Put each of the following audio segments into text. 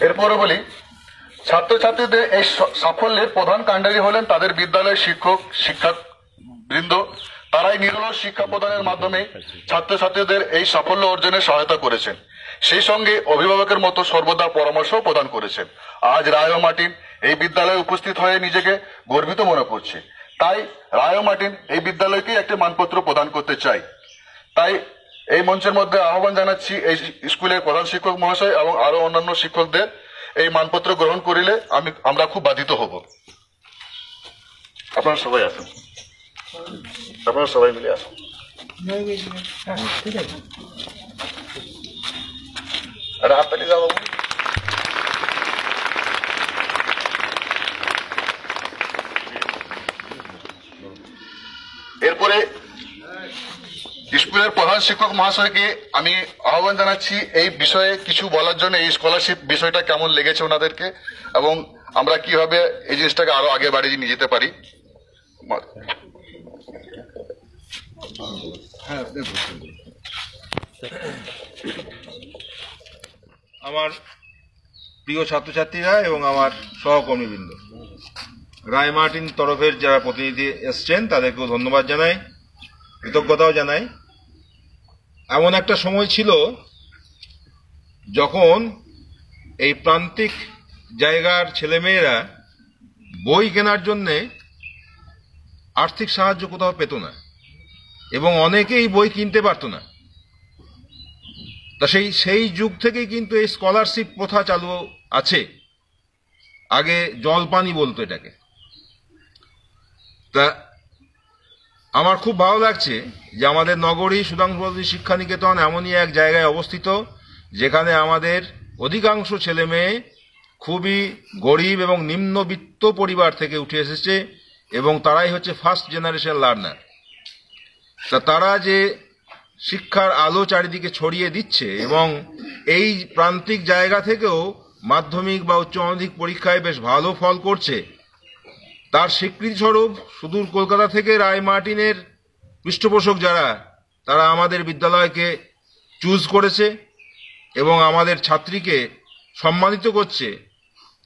এরপরে বলি, ছাত্রছাত্রীদের এই সাফল্যের প্রধান কাণ্ডারি হলেন তাদের বিদ্যালয়ের শিক্ষক শিক্ষাবৃন্দ। তারাই নিরলস শিক্ষা প্রদানের মাধ্যমে ছাত্রছাত্রীদের এই সাফল্য অর্জনে সহায়তা করেছেন। সেই সঙ্গে অভিভাবকের মতো সর্বদা পরামর্শ প্রদান করেছেন। আজ রায় ও মার্টিন এই বিদ্যালয়ে উপস্থিত হয়ে নিজেকে গর্বিত মনে করছে। তাই রায় ও মার্টিন এই বিদ্যালয়কে একটি মানপত্র প্রদান করতে চাই। তাই এই মঞ্চের মধ্যে আহ্বান জানাচ্ছি এই স্কুলের প্রধান শিক্ষক মহাশয় এবং আরো অন্যান্য শিক্ষকদের এই মানপত্র গ্রহণ করিলে আমরা খুব বাধিত হব। আপনারা সবাই আসুন, আপনারা সবাই মিলে আসুন। হাত তালি যাও বাবু। এরপরে স্কুলের প্রধান শিক্ষক মহাশয়কে আমি আহ্বান জানাচ্ছি এই বিষয়ে কিছু বলার জন্য। এই স্কলারশিপ বিষয়টা কেমন লেগেছে ওনাদেরকে এবং আমরা কিভাবে এই জিনিসটাকে আরো আগে বাড়িয়ে নিয়ে যেতে পারি। আমার প্রিয় ছাত্রছাত্রীরা এবং আমার সহকর্মীবৃন্দ, রায় মার্টিন তরফের যারা প্রতিনিধি এসছেন তাদেরকেও ধন্যবাদ জানাই, কৃতজ্ঞতাও জানাই। এমন একটা সময় ছিল যখন এই প্রান্তিক জায়গার ছেলেমেয়েরা বই কেনার জন্যে আর্থিক সাহায্য কোথাও পেত না এবং অনেকেই বই কিনতে পারত না। তা সেই যুগ থেকেই কিন্তু এই স্কলারশিপ প্রথা চালু আছে। আগে জলপানি বলতো এটাকে। তা আমার খুব ভালো লাগছে যে আমাদের নগরী সুধাংশুবর্তী শিক্ষা নিকেতন এমনই এক জায়গায় অবস্থিত যেখানে আমাদের অধিকাংশ ছেলে মেয়ে খুবই গরিব এবং নিম্নবিত্ত পরিবার থেকে উঠে এসেছে এবং তারাই হচ্ছে ফার্স্ট জেনারেশন লার্নার। তা তারা যে শিক্ষার আলো চারিদিকে ছড়িয়ে দিচ্ছে এবং এই প্রান্তিক জায়গা থেকেও মাধ্যমিক বা উচ্চ মাধ্যমিক পরীক্ষায় বেশ ভালো ফল করছে, তার স্বীকৃতিস্বরূপ সুদূর কলকাতা থেকে রায় মার্টিনের পৃষ্ঠপোষক যারা তারা আমাদের বিদ্যালয়কে চুজ করেছে এবং আমাদের ছাত্রীকে সম্মানিত করছে,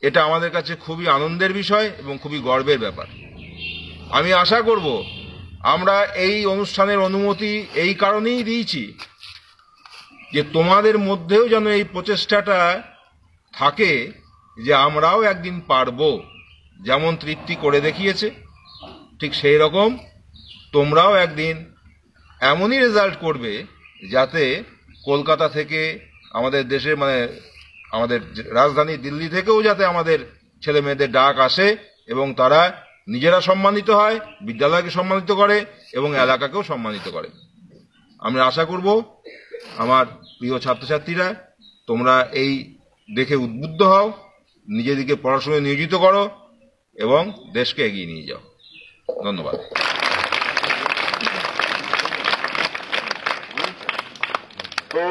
এটা আমাদের কাছে খুবই আনন্দের বিষয় এবং খুবই গর্বের ব্যাপার। আমি আশা করব আমরা এই অনুষ্ঠানের অনুমতি এই কারণেই দিয়েছি যে তোমাদের মধ্যেও যেন এই প্রচেষ্টাটা থাকে যে আমরাও একদিন পারবো। যেমন তৃপ্তি করে দেখিয়েছে ঠিক সেই রকম তোমরাও একদিন এমনই রেজাল্ট করবে যাতে কলকাতা থেকে আমাদের দেশে আমাদের রাজধানী দিল্লি থেকেও যাতে আমাদের ছেলে মেয়েদের ডাক আসে এবং তারা নিজেরা সম্মানিত হয়, বিদ্যালয়কে সম্মানিত করে এবং এলাকাকেও সম্মানিত করে। আমি আশা করব আমার প্রিয় ছাত্রছাত্রীরা তোমরা এই দেখে উদ্বুদ্ধ হও, নিজেদেরকে পড়াশোনায় নিয়োজিত করো এবং দেশকে এগিয়ে নিয়ে যাও। ধন্যবাদ। তো